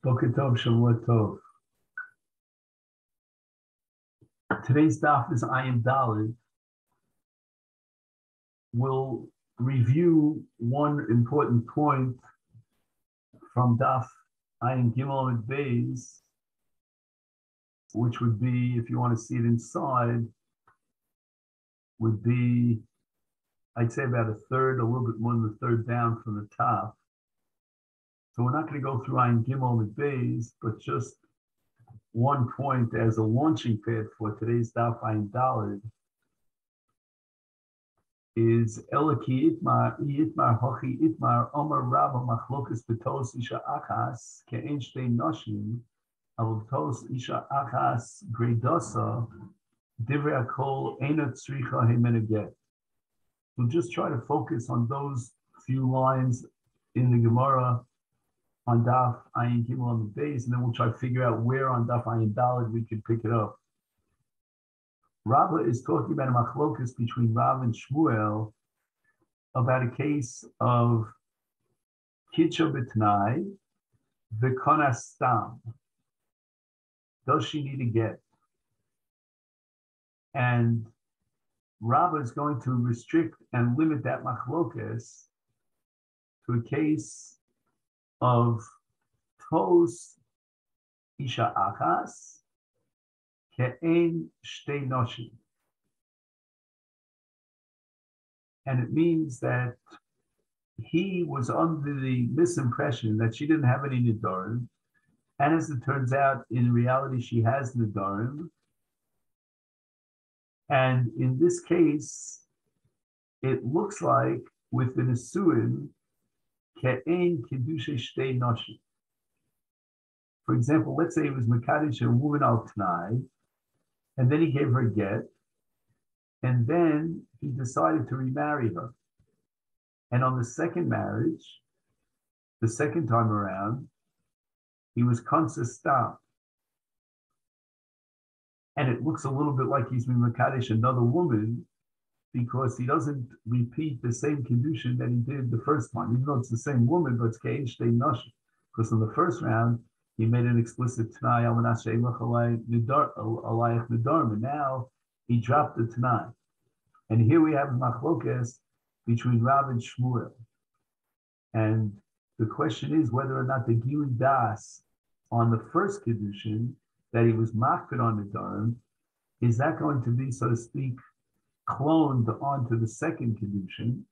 Boker Tov, Shavua Tov. Today's daf is Ayin Daled. We'll review one important point from daf Ayin Gimel and Beis, which would be, if you want to see it inside, would be, I'd say about a third, a little bit more than a third down from the top. So we're not going to go through Ayin Gimel and Beis, but just one point as a launching pad for today's daf Ayin Daled is Elaki Itmar Hochi Itmar Omer Rabba Machlokas Betos Isha Achas Ke'en Shtei Noshim Avol Betos Isha Achas Greidosa Divrei Akol Eina Tzricha Hemeneget. We'll just try to focus on those few lines in the Gemara on Daf Ayin Gimel on the base, and then we'll try to figure out where on Daf Ayin Daled we can pick it up. Rabba is talking about a machlokas between Rav and Shmuel about a case of Kitcha B'Tnai V'Kona Stam. Does she need a get? And Rabba is going to restrict and limit that machlokas to a case of Tos Isha Achas Ke'en Shtei Noshim. And it means that he was under the misimpression that she didn't have any Nidorim. And as it turns out, in reality, she has Nidorim. And in this case, it looks like with the Nesuin, Ke'en Kedusha Shtei Noshim. For example, let's say it was Mekadesh, a woman al Tnai, and then he gave her a get, and then he decided to remarry her. And on the second marriage, the second time around, he was consistent. And it looks a little bit like he's been Mekadesh another woman because he doesn't repeat the same Kedushin that he did the first time, even though it's the same woman, but it's Ke'en Shtei Noshim. Because in the first round, he made an explicit Tanai, Alayach Nidarim, and now he dropped the Tanai. And here we have Machlokes between Rav and Shmuel. And the question is whether or not the Gili Das on the first Kedushin that he was Makbid on Nidarim, is that going to be, so to speak, cloned onto the second Kedushin?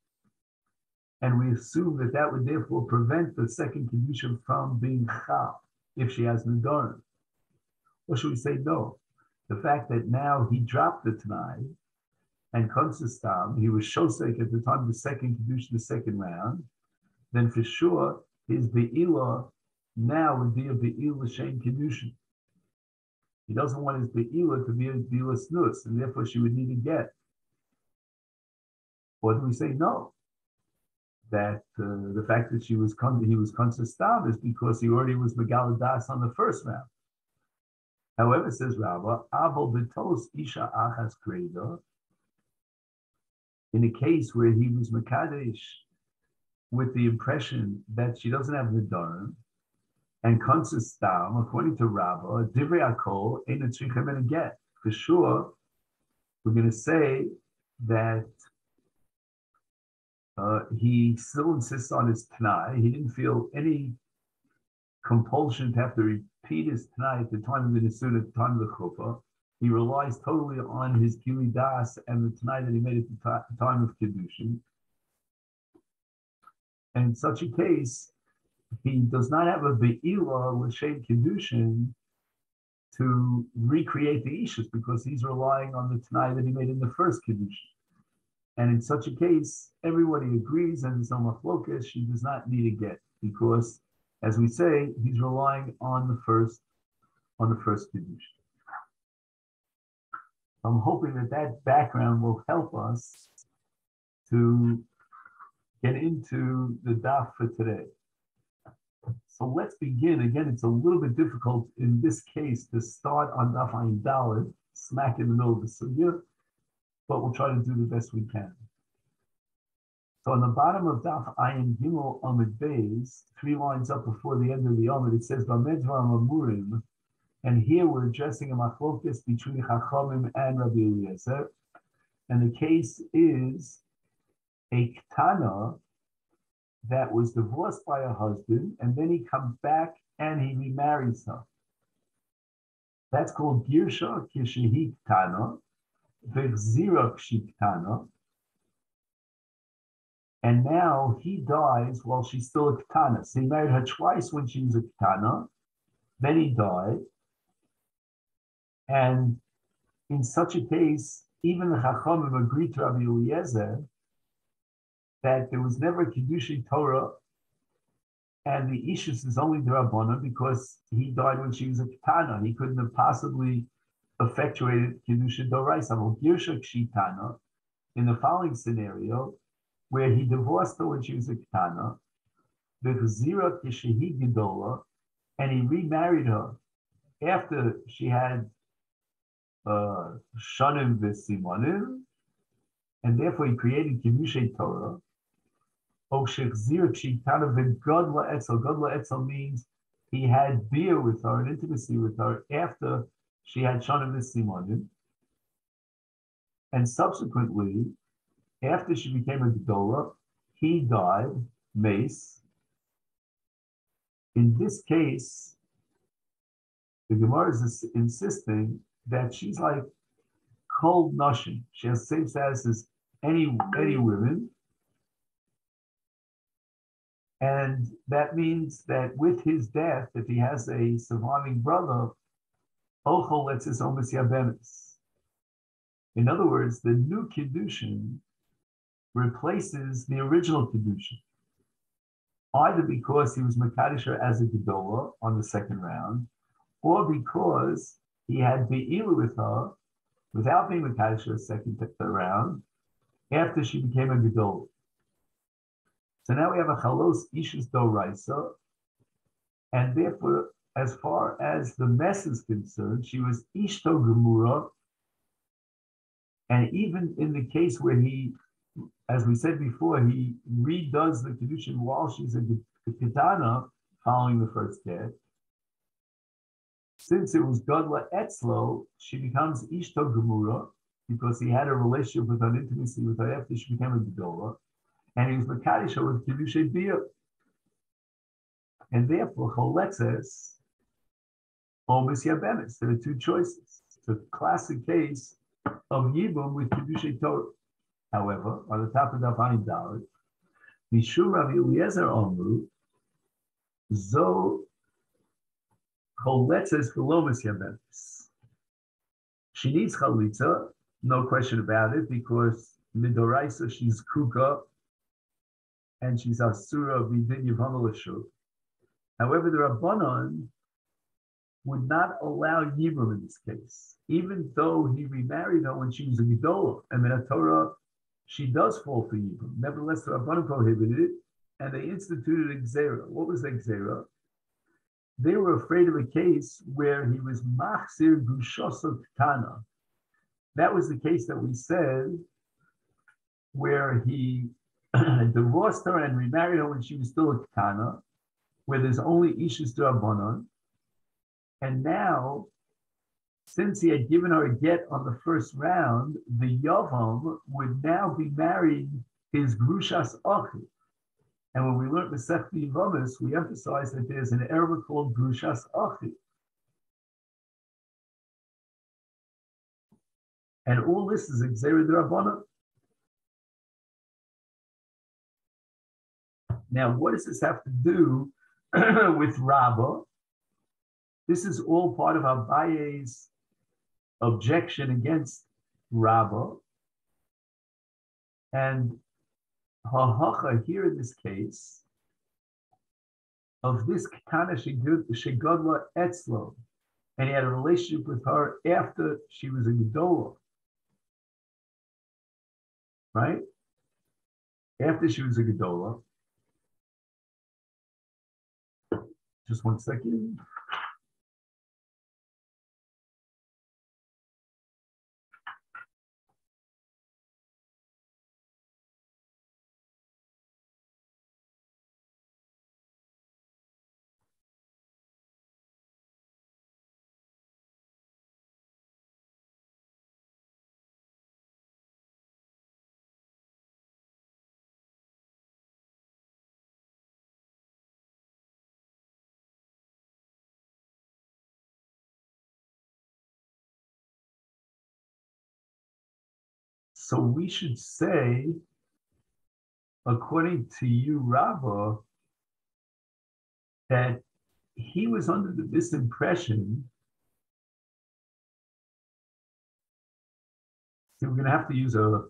And we assume that that would therefore prevent the second Kedushin from being Chal if she has Nidorim. Or should we say no? The fact that now he dropped the Tanai and Konsistam, he was Shosek at the time of the second Kedushin, the second round, then for sure his Be'ilah now would be a Be'ilah Shem Kedushin. He doesn't want his Be'ilah to be a Be'ilah Snus, and therefore she would need a get. Or do we say no? That the fact that he was consistent is because he already was Megal Das on the first round. However, says Rabbah, Avol Betos Isha Achas Greda, in a case where he was Mekadesh with the impression that she doesn't have Nidarim, and consistent, according to Rabbah, Divrei Akol Eina Tzricha Hemeneget. For sure, we're going to say that he still insists on his Tanai. He didn't feel any compulsion to have to repeat his Tanai at the time of the Nisun, at the time of the Chuppah. He relies totally on his Gili Das and the Tanai that he made at the time of Kedushin. And in such a case, he does not have a Be'ilah L'Shem Kedushin to recreate the Ishus because he's relying on the Tanai that he made in the first Kedushin. And in such a case, everybody agrees, and there's no machlokas, she does not need a get, because, as we say, he's relying on the first Kedushin. I'm hoping that that background will help us to get into the daf for today. So let's begin. Again, it's a little bit difficult in this case to start on daf Ayin Daled, smack in the middle of the sugya, but we'll try to do the best we can. So on the bottom of Daf Ayin Gimel Amid Beis, 3 lines up before the end of the Amid, it says Bamedvar Mamurim, and here we're addressing a machlokas between Chachamim and Rabbi Eliezer, and the case is a Ketana that was divorced by a husband, and then he comes back and he remarries her. That's called Girsha Kishehi Ketana, V'Chzira Kshi Ketana. And now he dies while she's still a Ketana. So he married her twice when she was a Ketana, then he died. And in such a case, even the Chachamim agreed to Rabbi Eliezer that there was never a Kedusha Torah, and the Ishus is only the Rabbana because he died when she was a Ketana. He couldn't have possibly effectuated Kedusha Doraisa. Well, Girsha Kshitana, in the following scenario, where he divorced her when she was a Ketana, the Chazira Kishehi Gedola, and he remarried her after she had Shanim V'Simonim, and therefore he created Kedusha Torah. Godla Etzel means he had beer with her, an intimacy with her, after she had Shanim V'Simonim. And subsequently, after she became a Gedola, he died, Mace. In this case, the Gemara is insisting that she's like cold noshing. She has the same status as any women. And that means that with his death, if he has a surviving brother, Ochel lets his omis yabemis. In other words, the new Kiddushin replaces the original Kiddushin, either because he was Makadisher as a Gedola on the second round, or because he had Be'ilu with her without being Makadisher a second round after she became a Gedola. So now we have a Chalos Ishus Doraisa, and therefore, as far as the mess is concerned, she was Ishto Gemura, and even in the case where he, as we said before, he redoes the Kedushin while she's a Ketana following the first death. Since it was Godla Etzlo, she becomes Ishto Gemura because he had a relationship with her, an intimacy with her after she became a Gedola, and he was Makadisha with Kedusha Bia. And therefore, Choletzes, Omis Yabemis. There are two choices. It's a classic case of Yibum with Kedusha Torah. However, on the top of the Ayin Dalet, Mishum Rabbi Eliezer Omru, Zo Choletzes Velomis Yabemis. She needs Chalitza, no question about it, because Midoraisa, she's Kuka, and she's Asura Vidin Yivamalashu. However, the Rabbanon would not allow Yibum in this case, even though he remarried her when she was a Gedola. And in the Torah, she does fall for Yibum. Nevertheless, the Rabbanon prohibited it, and they instituted a Gzera. What was the Gzera? They were afraid of a case where he was Machzir Gushosot Tana. That was the case that we said where he divorced her and remarried her when she was still a Ketana, where there's only Ishus D'Rabbanan. And now, since he had given her a get on the first round, the Yavam would now be marrying his Grushas Achi. And when we learned Masechet Yivamis, we emphasized that there's an erva called Grushas Achi. And all this is Gzera D'Rabbanan. Now, what does this have to do with Rabbah? This is all part of Abaye's objection against Rabbah. And Hahacha here in this case of this Ketana Shegodla Etzlo, and he had a relationship with her after she was a Gedola, right? After she was a Gedola. Just 1 second. So we should say, according to you, Rava, that he was under this impression. See, we're going to have to use a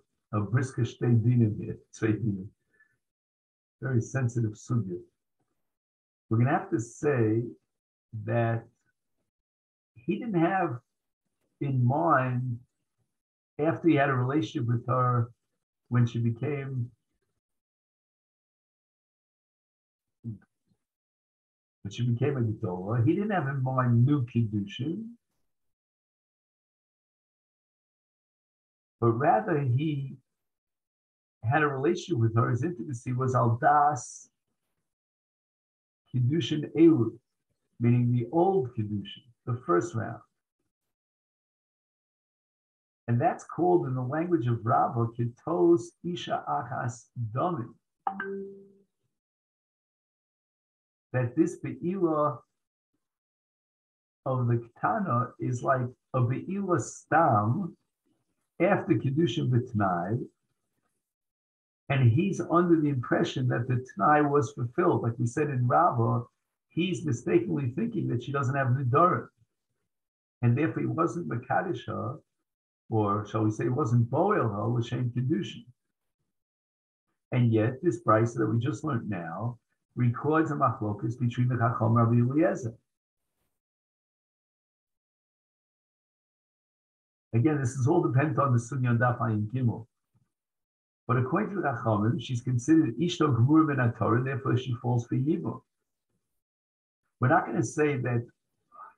brisker dinim here, very sensitive subject. We're going to have to say that he didn't have in mind, after he had a relationship with her, when she became a Gedolah, he didn't have in mind new Kiddushin, but rather he had a relationship with her. His intimacy was al das Kiddushin Elu, meaning the old Kiddushin, the first round. And that's called in the language of Rabbah, Ketos Isha Achas Domin. That this Be'ilah of the Ketana is like a Be'ilah Stam after Kiddushin B'Tnai, and he's under the impression that the T'nai was fulfilled. Like we said in Rabbah, he's mistakenly thinking that she doesn't have Nidarim, and therefore he wasn't Makadisha, or shall we say, wasn't Boel her l'shem Kiddushin. And yet, this brisa that we just learned now records a machlokas between the Chacham and Rabbi Eliezer. Again, this is all dependent on the Sunya on Daf Ayin Gimel. But according to the Chachamim, she's considered Ishto Gemur Ben HaTorah, therefore she falls for Yibum. We're not going to say that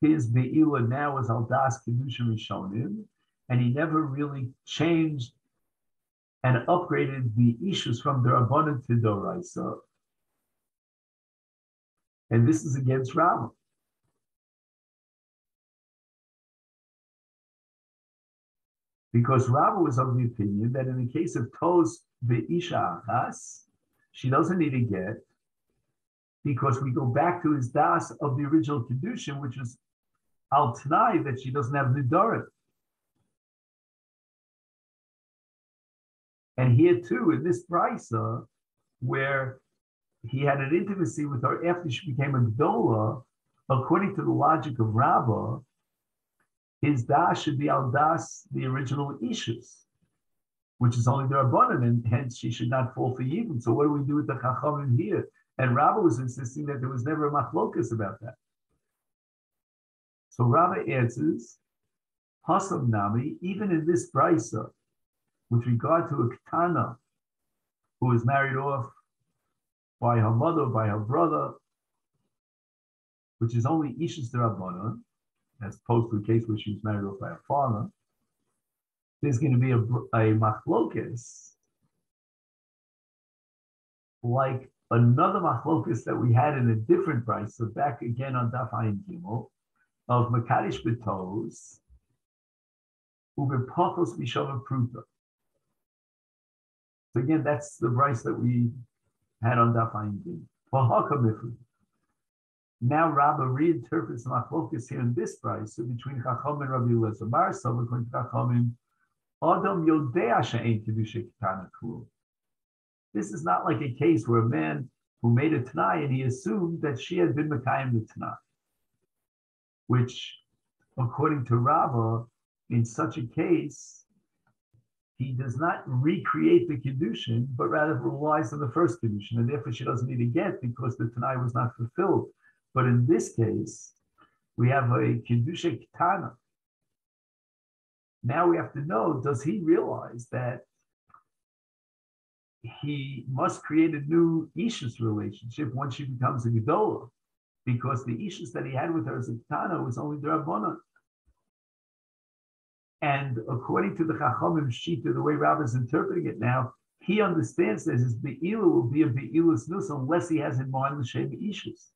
his Be'ilah now is Al Das Kiddushin Rishonim, and he never really changed and upgraded the issues from the Rabbanan to Doraisa. And this is against Rava. Because Rava was of the opinion that in the case of Tos Be'isha Achas, she doesn't need a get, because we go back to his das of the original Kiddushin, which is Al T'nai, that she doesn't have Nidarim. And here too, in this brisa, where he had an intimacy with her after she became a Gedolah, according to the logic of Rabbah, his das should be al das, the original Ishus, which is only the Rabbanan, and hence she should not fall for Yibum. So what do we do with the Chachamim here? And Rabbah was insisting that there was never a machlokas about that. So Rabbah answers, Hasam Nami, even in this brisa, with regard to a Ketana who was married off by her mother, by her brother, which is only Ishus D'Rabbanan, as opposed to a case where she was married off by her father, there's going to be a machlokas, like another machlokas that we had in a different price, so back again on Daf Ayin Gimel, of Makadish B'Tos, Ubepochos Mishava Pruta. So again, that's the price that we had on Daf Ayin Gimel. Now Rabbah reinterprets the machlokas here in this price, so between Chacham and Rabbi Eliezer. Marsav, according to Chachamim, Adam Yodea She'ein Kiddushay Ketana Klum. This is not like a case where a man who made a Tanai and he assumed that she had been Mekayim the Tanai, which, according to Rabbah, in such a case, he does not recreate the Kiddushin, but rather relies on the first Kiddushin, and therefore she doesn't need a get because the Tanai was not fulfilled. But in this case, we have a Kiddushay Ketana. Now we have to know, does he realize that he must create a new Ishus relationship once she becomes a Gedolah? Because the Ishus that he had with her as a Ketana was only the Rabbanan. And according to the Chachamim Shita, the way Rabbah is interpreting it now, he understands that his Be'ilah will be a Be'ilah's Nus unless he has in mind the Shem Ishus.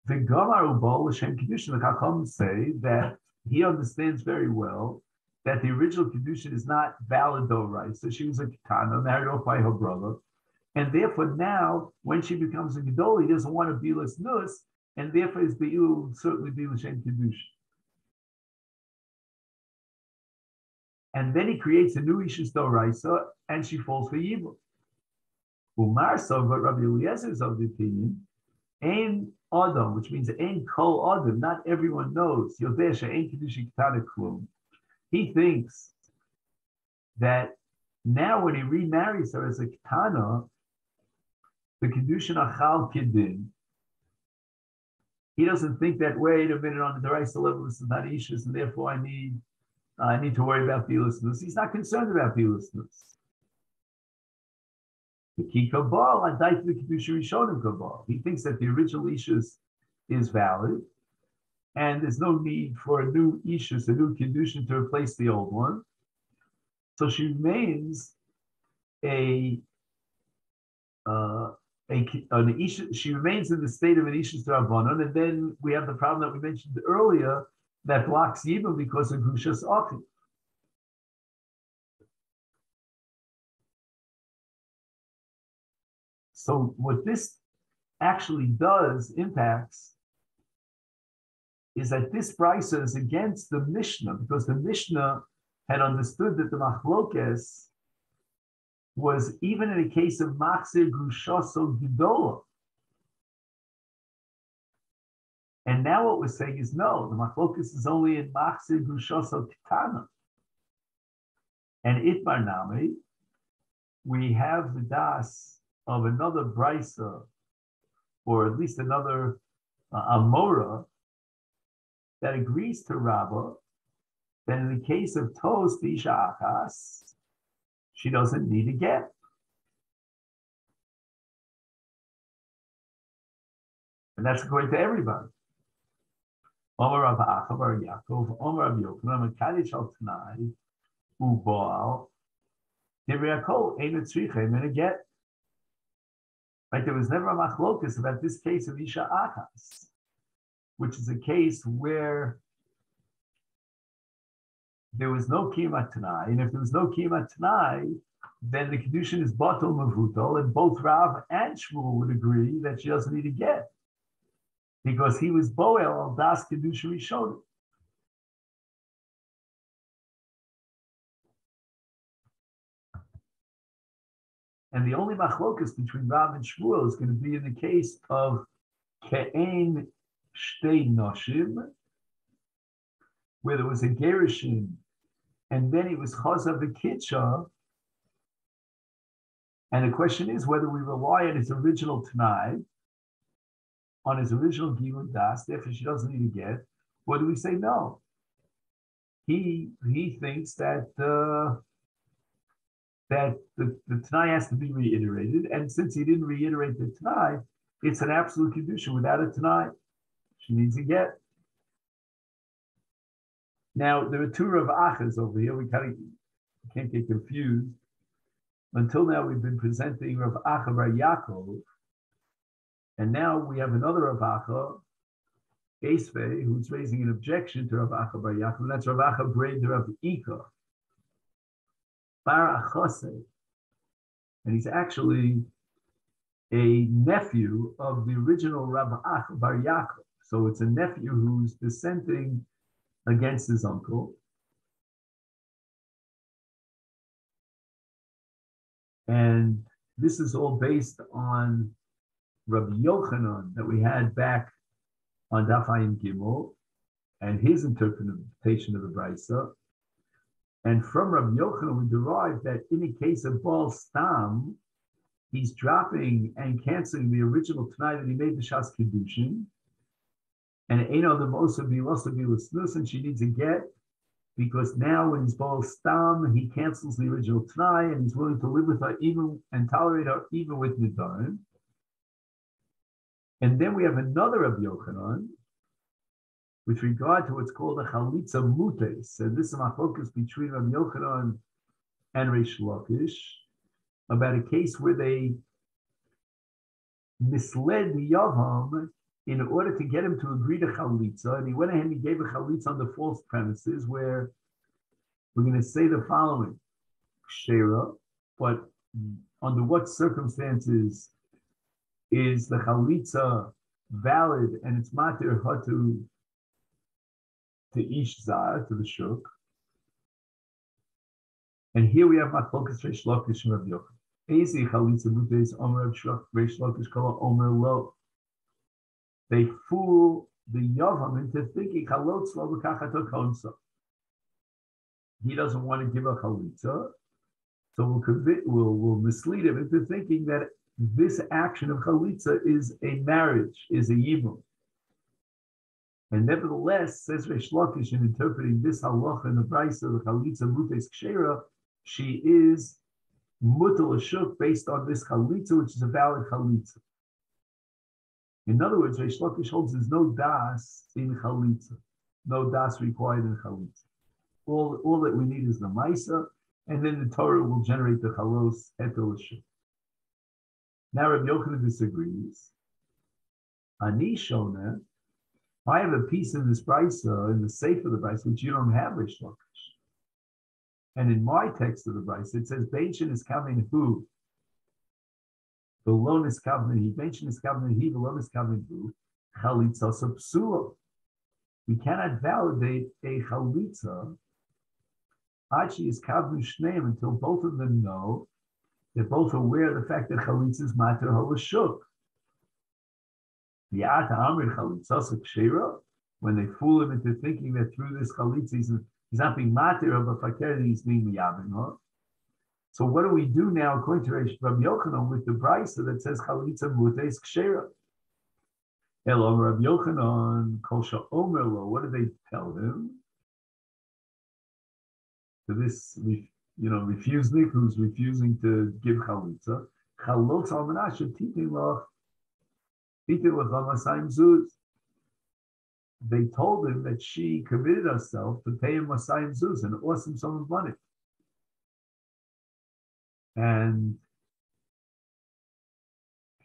The Gamar Ubal L'Shem Kiddushin, the Chachamim say that he understands very well that the original Kiddushin is not valid though, right? So she was a Ketana, married off by her brother. And therefore now, when she becomes a Gedolah, he doesn't want to be less nus, and therefore his be'il will certainly be l'shem kedusha. And then he creates a new Ishus Doraisa, and she falls for evil. Umar so, but Rabbi Eliezer is of the opinion, Ein Adam, which means Ein Kol Adam, not everyone knows. Yodeh she'ein kedusha ketana klum. He thinks that now when he remarries her as a ketana, the kedushin achal kidin, he doesn't think that, wait a minute, on the Doraisa level, this is not Ishus, and therefore I need to worry about fearlessness. He's not concerned about fearlessness. He thinks that the original Ishus is valid, and there's no need for a new Ishus, a new Kedushin to replace the old one. So she remains an Ishus, she remains in the state of an Ishus Rabbanon, and then we have the problem that we mentioned earlier that blocks Yibam because of Grushas Achim. So what this actually impacts, is that this brisa is against the Mishnah, because the Mishnah had understood that the machlokes was even in a case of machzir grushaso gidola. And now what we're saying is no, the machlokes is only in machzir grushaso kitana. And itmar nami, we have the das of another brisa, or at least another amora, that agrees to Rabbah that in the case of Tos Isha Achas, she doesn't need a get. And that's according to everybody. Omer Rav Acha bar Yaakov, Omer Rav Yochanan, Mekadish al Tanai, Uboal, Divrei Ein Tzrichem, and a get. Right, there was never a machlokus about this case of Isha Achas, which is a case where there was no Kiyumat Tanai, and if there was no Kiyumat Tanai, then the Kedushin is Batal Mavutal, and both Rav and Shmuel would agree that she doesn't need to get, because he was Boel al Das Kedusha Rishon. And the only machlokas between Rav and Shmuel is going to be in the case of Ke'en Shtei Noshim, where there was a Gerushin, and then it was Chazav V'Kitcha. And the question is whether we rely on his original Tanai, on his original Gilud Das, therefore she doesn't need to get, or do we say no? He thinks that that the Tanai has to be reiterated, and since he didn't reiterate the Tanai, it's an absolute Kedusha without a Tanai. She needs a get. Now, there are two Rav Achas over here. We can't get confused. Until now, we've been presenting Rav Acha bar Yaakov, and now we have another Rav Acha, Esvei, who's raising an objection to Rav Acha bar Yaakov, and that's Rav Acha Breid Rav Ika. Bar Achase, and he's actually a nephew of the original Rav Acha bar Yaakov. So it's a nephew who's dissenting against his uncle. And this is all based on Rabbi Yochanan that we had back on Daf Ayin Gimel and his interpretation of the Brisa. And from Rabbi Yochanan, we derive that in the case of Baal Stam, he's dropping and canceling the original Tanai that he made the Shas Kedushin. And Eino the Mosa Bilosa Bilusnus, and she needs a get, because now when he's Baal Stam, he cancels the original Tanai and he's willing to live with her even and tolerate her even with Nidarim. And then we have another Rabbi Yochanan with regard to what's called a Chalitza Mutes. And this is my focus between Rabbi Yochanan and Reish Lakish about a case where they misled the Yavam in order to get him to agree to Chalitza. And he went ahead and he gave a Chalitza on the false premises where we're going to say the following, Kshera, but under what circumstances is the Chalitza valid and it's matir hatu to ish zar, to the shuk. And here we have machlokas Reish Lakish and Rabbi Yochanan. Ezi chalitza mutes omer Reish Lakish kol omer lo. They fool the Yavam into thinking chalotz lo b'kachatot chonsa. He doesn't want to give a chalitza, so we'll mislead him into thinking that this action of chalitza is a marriage, is a yibum. And nevertheless, says Reish Lakish in interpreting this halacha in the Brisa of the chalitza mutes kshera, she is mutal ashuk based on this chalitza, which is a valid chalitza. In other words, Reish Lakish holds there's no das in chalitza, no das required in chalitza. All that we need is the maisa, and then the Torah will generate the chalos etel ashuk. Now Rabbi Yochanan disagrees. Ani shona, I have a piece in this brisa, in the sefer of the brisa, which you don't have, Reish Lakish. And in my text of the brisa, it says Beichin is coming who? The lon is coming he. Beichin is coming he. The lon is coming who? Chalitza psula. We cannot validate a chalitza. Achi is kavnu shneim until both of them know, they're both aware of the fact that chalitza is mater halashuk. When they fool him into thinking that through this chalitza he's not being mater of a fakir, he's being miyabin. So what do we do now according to Rabbi Yochanan with the brisa that says chalitza mutes kshera? Elo Rabbi Yochanan kol sha'omer lo. What do they tell him? To this, refusnik who's refusing to give chalitza. Chalot almanah shetitin loch. They told him that she committed herself to pay him Masayim Zuz, an awesome sum of money. And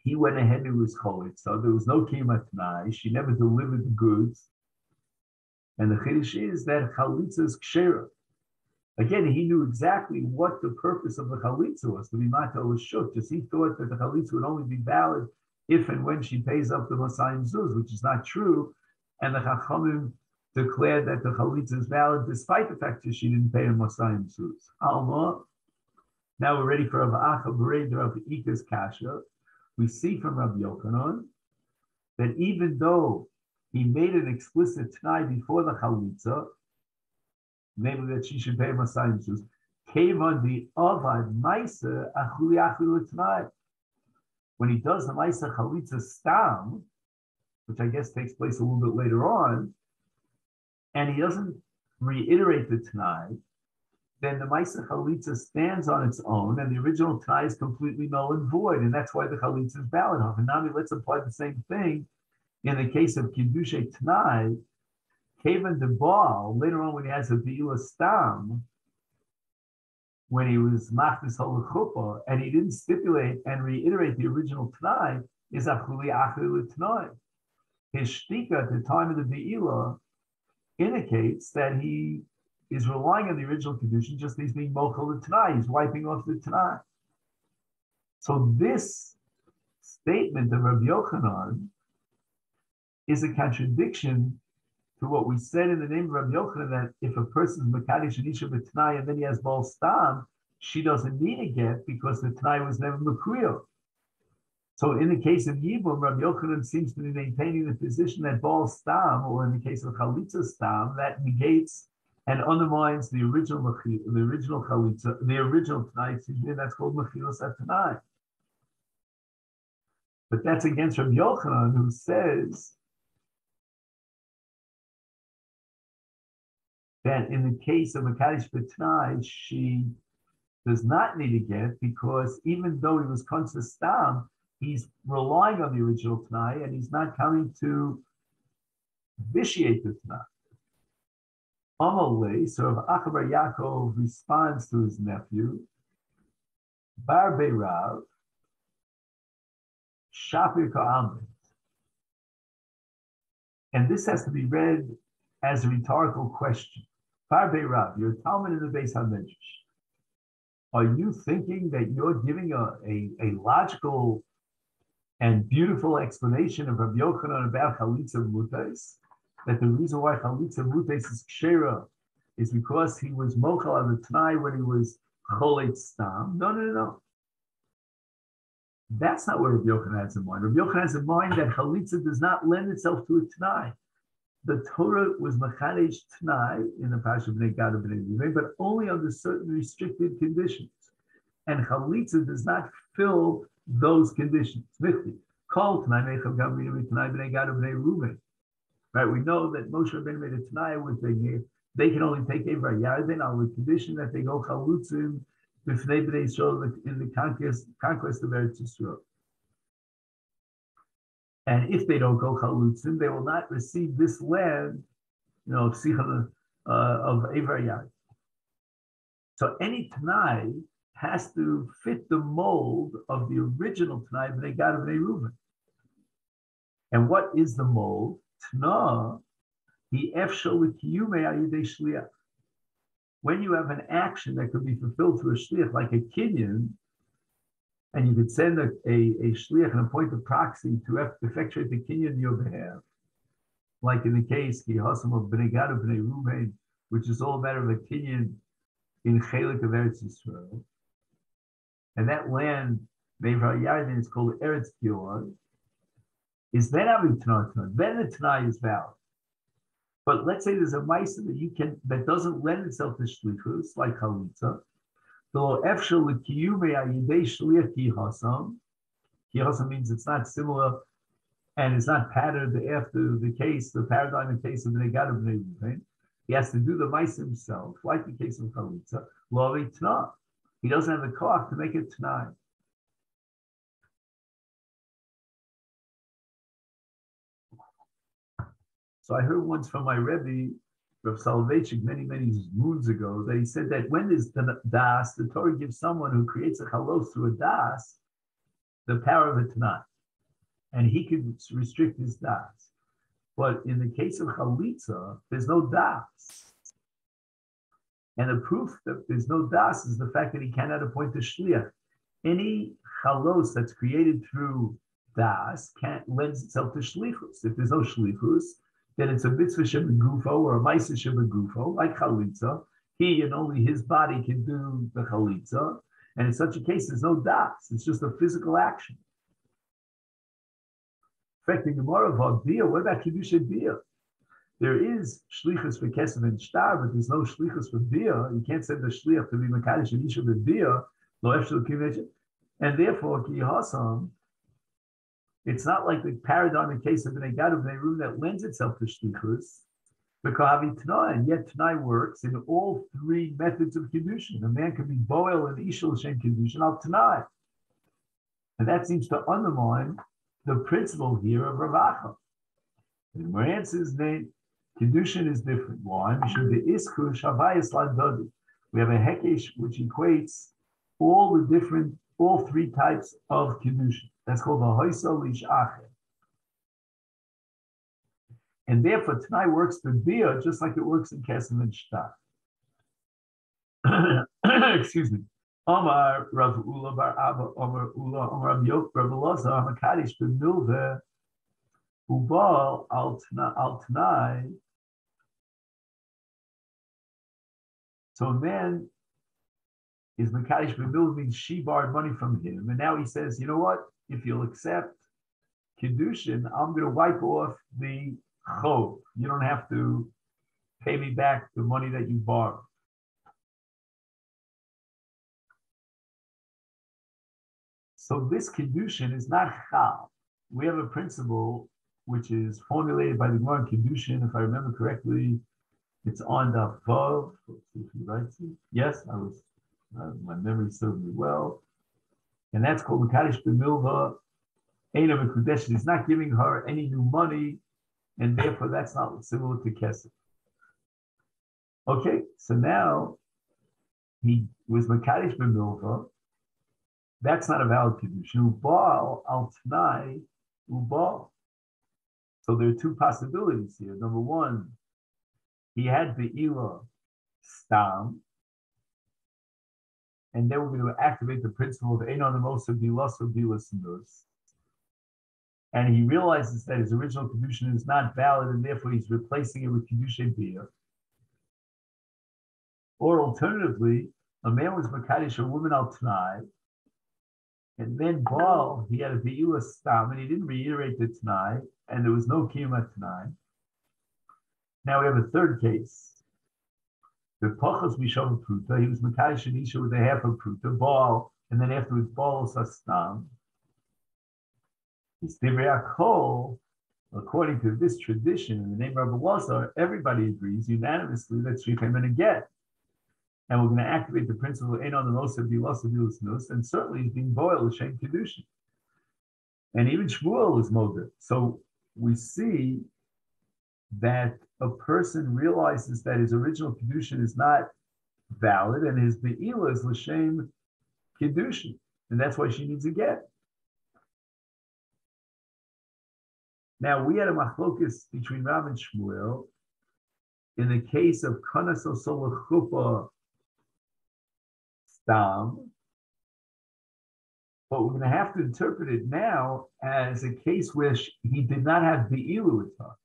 he went ahead and was cholid. So there was no kima t'nai. She never delivered the goods. And the chiddush is that chalitza is kshera. Again, he knew exactly what the purpose of the chalitza was, to be matal l'shuk. Just he thought that the chalitza would only be valid if and when she pays up the Masayim Zuz, which is not true. And the Chachamim declared that the Chalitza is valid despite the fact that she didn't pay a Masayim Zuz. Alma. Now we're ready for Rav Acha Bereder of Ika's Kasha. We see from Rabbi Yochanan that even though he made an explicit t'nai before the Chalitza, namely that she should pay Masayim Zuz, came on the Avad Maisa Achuli Achuli t'nai. When he does the Maisa Chalitza Stam, which I guess takes place a little bit later on, and he doesn't reiterate the Tanai, then the Maisa Chalitza stands on its own, and the original Tanai is completely null and void, and that's why the Chalitza is valid. And now let's apply the same thing in the case of Kiddushay Tanai. Kavan de Baal, later on when he has a Be'ila Stam, when he was Machnis Halachuppah, and he didn't stipulate and reiterate the original Tanai, is Achuli Achuli Tanai. His shtika at the time of the Be'ila indicates that he is relying on the original condition, just he's being mochel the Tanai, he's wiping off the Tanai. So this statement of Rabbi Yochanan is a contradiction to what we said in the name of Rabbi Yochanan, that if a person is Makadish and Isha b'Tanai and then he has Baal Stam, she doesn't need a get because the Tanai was never Makriyo. So in the case of Yibum, Rabbi Yochanan seems to be maintaining the position that Baal Stam, or in the case of Chalitza Stam, that negates and undermines the original Chalitza, the original Tanai, that's called Mechilas HaTanai. But that's against Rabbi Yochanan, who says that in the case of Makadish B'Tanai, she does not need a get because even though he was Konsa Stam, he's relying on the original Tanai and he's not coming to vitiate the Tanai. Amalei, so Achabar Yaakov responds to his nephew, Bar Beirav, Shapir Ka'amrit. And this has to be read as a rhetorical question. Bar Beirav, you're a Talmud in the Beis HaMedrash. Are you thinking that you're giving a logical And beautiful explanation of Rabbi Yochanan about Chalitza Mutais, that the reason why Chalitza Mutais is Kshera is because he was Mochel on the Tanai when he was Cholet Stam. No. That's not what Rabbi Yochanan has in mind. Rabbi Yochanan has in mind that Chalitza does not lend itself to a Tanai. The Torah was Machadesh Tanai in the Parsha of Bnei Gad and Bnei Reuven, but only under certain restricted conditions. And Chalitza does not fill those conditions. Call Tanai Mechav Gam Tanai Bnei Gad and Bnei Reuven. Right? We know that Moshe Rabbeinu made a Tanai with they can only take Evar Yarden on the condition that they go Chalutzim B'fnei Bnei Yisrael in the conquest of Eretz Yisrael. And if they don't go Chalutzim, they will not receive this land, of Evar Yarden. So any Tanai has to fit the mold of the original Tanai Bnei Gad and Bnei Reuven. And what is the mold? Tana, the efshel l'kiyumei ayidei shliach. When you have an action that could be fulfilled through a shliach, like a kinyan, and you could send a shliach and appoint a proxy to effectuate the kinyan on your behalf, like in the case ki hasam of Bnei Gad and Bnei Reuven, which is all a matter of a kinyan in Chelik of Eretz Yisrael. And that land, Mevar Yarden, is called Eretz Gilead, is then having Tanai. Then the Tanai is valid. But let's say there's a Maisa that doesn't lend itself to Shlichus, like Chalitza. So Efshel l'kiyumei ayidei shliach ki hasam. Ki hasam means it's not similar and it's not patterned after the paradigm in case of Bnei Gad and Bnei Reuven. He has to do the Maisa himself, like the case of Chalitza. Lo Tanai. He doesn't have the koach to make it Tanai. So I heard once from my Rebbe, Rav Soloveitchik, many moons ago, that he said that when there's the das, the Torah gives someone who creates a chalos through a das the power of a Tanai. And he could restrict his das. But in the case of Chalitza, there's no das. And the proof that there's no das is the fact that he cannot appoint a shliach. Any chalos that's created through das lends itself to shlichus. If there's no shlichus, then it's a mitzvah shebegufo or a ma'aseh shebegufo, like chalitza. He and only his body can do the chalitza. And in such a case, there's no das. It's just a physical action. Affecting the Gemara of Bia, what about Kiddusha Bia? There is shlichus for kesef and shtar, but there's no shlichus for Bia. You can't send the shliach to be mekadosh and isha b'Bia, lo efshel kivnei. And therefore, ki hasam, it's not like the paradigm in case of Bnei Gad and Bnei Reuven that lends itself to shlichus, because Tanai, and yet Tanai works in all three methods of Kiddushin. A man can be boil and isha l'shem Kiddushin al Tanai. And that seems to undermine the principle here of Rav Acha. In Morantz's name, Kiddushin is different. Why? Because the iskush havayis ladodi. We have a hekesh which equates all three types of Kiddushin. That's called the hoysel lish acher. And therefore, Tanai works for Bia just like it works in Kesem and Shtar. Excuse me. Omar Rav Ula Bar Abba, Omar Ula, Omar Rav Yok, Rav Elazar, Omar Kaddish, B'milveh, Ubal al Tanai. So a man is Mekadosh B'milveh, means she borrowed money from him. And now he says, you know what? If you'll accept Kiddushin, I'm going to wipe off the chov. You don't have to pay me back the money that you borrowed. So this Kiddushin is not chal. We have a principle which is formulated by the Gemara in Kiddushin, if I remember correctly. It's on the Vav. Let's see if he writes it. Yes, my memory serves me well. And that's called Mekadosh B'milveh Eina Mekudesh. He's not giving her any new money, and therefore that's not similar to Kesef. Okay, so now he was Mekadosh B'milveh. That's not a valid Kiddushin. Ubal al Tanai Ubal. So there are two possibilities here. Number one, he had the Ila Stam, and then we're going to activate the principle of Ein on the most of Bilas of Bilas and those. and he realizes that his original Kedushin is not valid, and therefore he's replacing it with Kedushin Bia. Or alternatively, a man was Makadish, a woman al Tanai, and then Baal, he had a Be'ila Stam, and he didn't reiterate the Tanai, and there was no Kiyuma Tanai. Now we have a third case. The Pachas Misham Pruta, he was Makadish and Isha with a half of Pruta, Baal, and then afterwards Baal Sastam. It's Kol, according to this tradition, in the name of Rabbi Lazar, everybody agrees unanimously that Shrichim and a get. And we're going to activate the principle of Ein on the Mosa Bilas Nus, and certainly he's being boiled L'Shem Kedushin. And even Shmuel is Moda. So we see that a person realizes that his original Kedushin is not valid, and his Be'ila is L'Shem Kedushin. And that's why she needs a get. Now, we had a machlokus between Rav and Shmuel in the case of Kanas Osola Chuppah Stam, but we're going to have to interpret it now as a case where he did not have Be'ilu with her.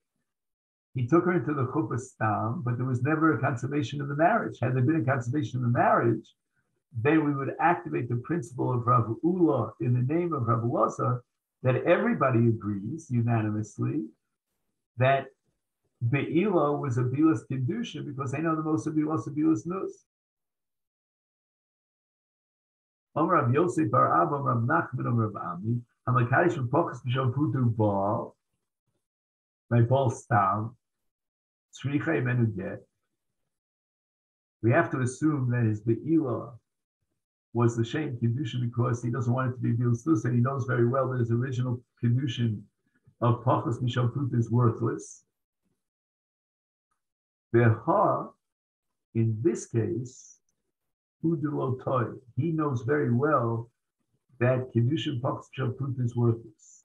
He took her into the Chuppah Stam, but there was never a consummation of the marriage. Had there been a consummation of the marriage, then we would activate the principle of Rav Ula in the name of Rav Lazar, that everybody agrees unanimously that Be'ila was a Bilas Kedusha because they know the most of Bilas Nus. Amar Rav Yosef Bar Abba, Rav Nachman, Rav Ami, Hamakadish from Pochas B'Sham Putu Baal, by Baal Stam, Tzricha Menu Get. We have to assume that his Be'ila was the Shem Kedushin because he doesn't want it to be Bilas Nus, and he knows very well that his original Kedushin of Pachas Mishal Put is worthless. Beha, in this case, he knows very well that Kedushin Pachas Mishal Put is worthless.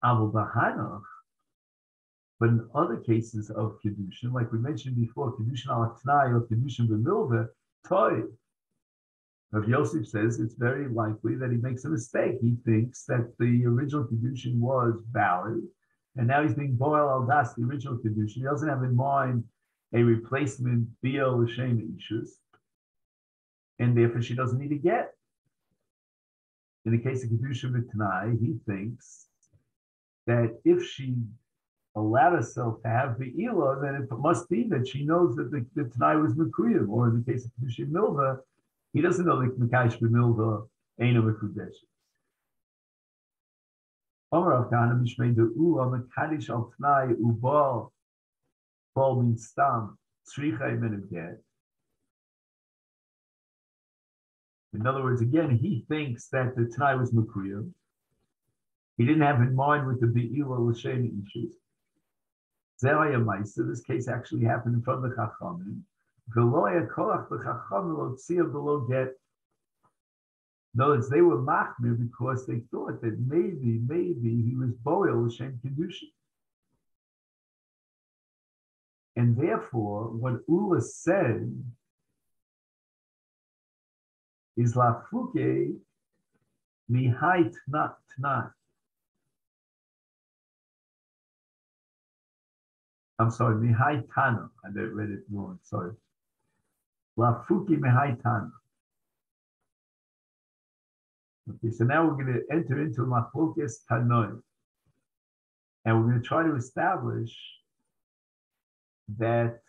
Aval Bahanach, but in other cases of Kedushin, like we mentioned before, Kedushin al Tnai or Kedushin b'milveh, Toy. Rav Yosef says it's very likely that he makes a mistake. He thinks that the original Kedushin was valid, and now he's being boiled al das, the original Kedushin. He doesn't have in mind a replacement Bia L'Shem Ishus, and therefore she doesn't need to get. In the case of Kedushin b'Tanai, he thinks that if she allowed herself to have the Ila, then it must be that she knows that the Tanai was Mekuyim, or in the case of Kedushin Milva, he doesn't know that Mekash b'Milva ain't a Mekudesh. Omer of Kana Mishmei de Ula Mekadish al Tanai Ubal Bal Min Stam Tzricha Imen Get. In other words, again, he thinks that the Tanai was Mekuyim. He didn't have in mind with the Be'ila L'Shem issues. Zeraya Maisa, this case actually happened in front of the Chachamim. Veloya Kolach B'Chachamim Lo Tzia V'Lo Get. In other words, they were machmir because they thought that maybe he was boil L'Shem Kedushin. And therefore, what Ula said is Lafuke Mihai Tnat. I'm sorry, Mihai Tana. I read it wrong, sorry. Lafuki Mihai Tana. Okay, so now we're going to enter into Machlokes Tanoi. And we're going to try to establish that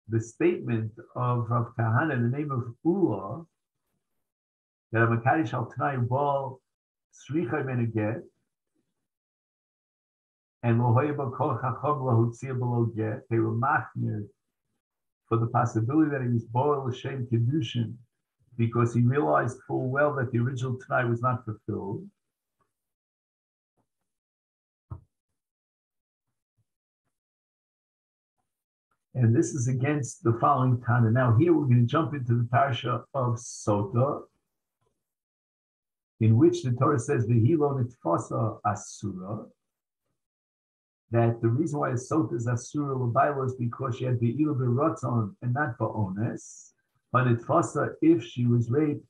the statement of Rav Kahana in the name of Ula, that Makadish al Tanai Bal Sricha Meneget, and they were machmir for the possibility that he was boil L'Shem Kedushin because he realized full well that the original Tanai was not fulfilled. And this is against the following Tana. Now here we're going to jump into the parasha of Sota, in which the Torah says, V'hilo nitfasa asura, that the reason why Sota is asura l'bayla is because she had Be'ila b'ratzon and not ba'ones. But nitfasa, if she was raped,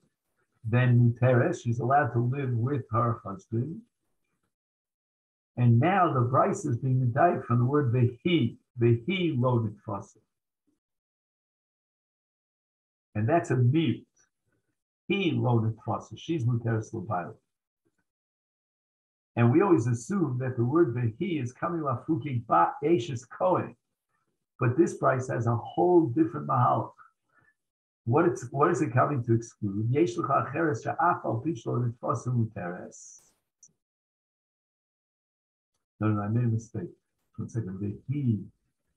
then muteres, she's allowed to live with her husband. And now the Bryce is being indicted from the word vehi loaded fossil. And that's a mute. He loaded fossil. She's muteris l'bayla. And we always assume that the word vehi is coming lafuki ba eshes kohen. But this Bryce has a whole different mahal. What is it coming to exclude? Yesh l'cha acheres she'afal pishlo nitfosu muteres. No, I made a mistake. 1 second. Vehi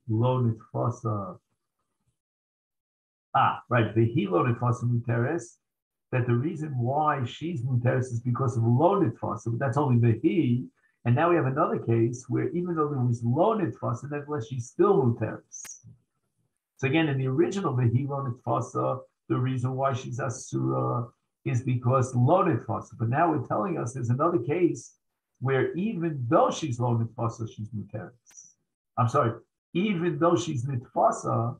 lo nitfosa. Right. Vehi lo nitfosa muteres. That the reason why she's muteres is because of lo nitfosa, but that's only vehi. And now we have another case where even though there was lo nitfosa, nevertheless she's still muteres. So again, in the original vehi lo nitfosa, the reason why she's asura is because lo nitfosa. But now we're telling us there's another case where even though she's lo nitfosa, she's muteres. I'm sorry, even though she's nitfosa,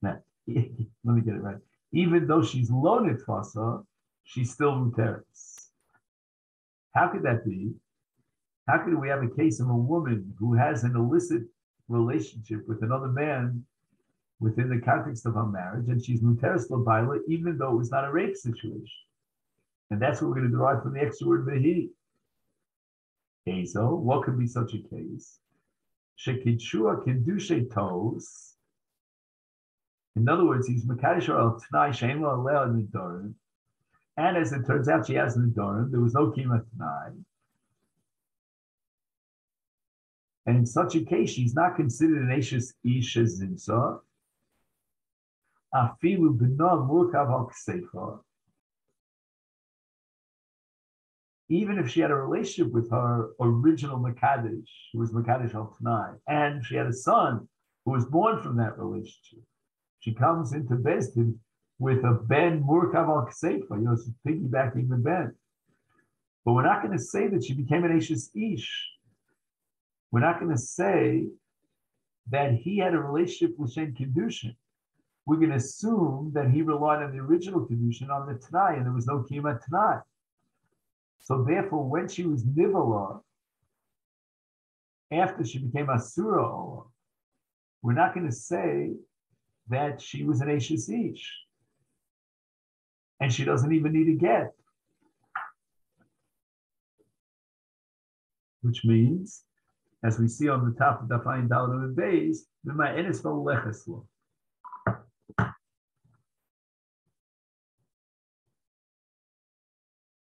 let me get it right. Even though she's lo nitfosa, she's still muteres. How could that be? How could we have a case of a woman who has an illicit relationship with another man within the context of her marriage, and she's muteris l'bayla, even though it was not a rape situation? And that's what we're going to derive from the extra word vehi. Okay, so what could be such a case? Shekidshua kedushe tos. In other words, he's mekadosh al t'nai she'en lo aleh nidorim, and as it turns out, she has nidorim. There was no kima t'nai. And in such a case, she's not considered an Ashes Isha Zimsa. Afilu b'no murkav al k'seifa. Even if she had a relationship with her original Makadesh, who was Makadesh al Tanai, and she had a son who was born from that relationship, she comes into Beis Din with a ben murkav al k'seifa, she's piggybacking the ben. But we're not going to say that she became an Ashes Ish. We're not going to say that he had a relationship with Shem Kedushin. We're going to assume that he relied on the original Kedushin on the Tanai, and there was no Kiyama Tanai. So therefore, when she was Nivala, after she became Asura Ola, we're not going to say that she was an Ashes Ish. And she doesn't even need a get. Which means, as we see on the top of the Dafayin Dalad and Beis, the Ma'enis V'Leches Lo.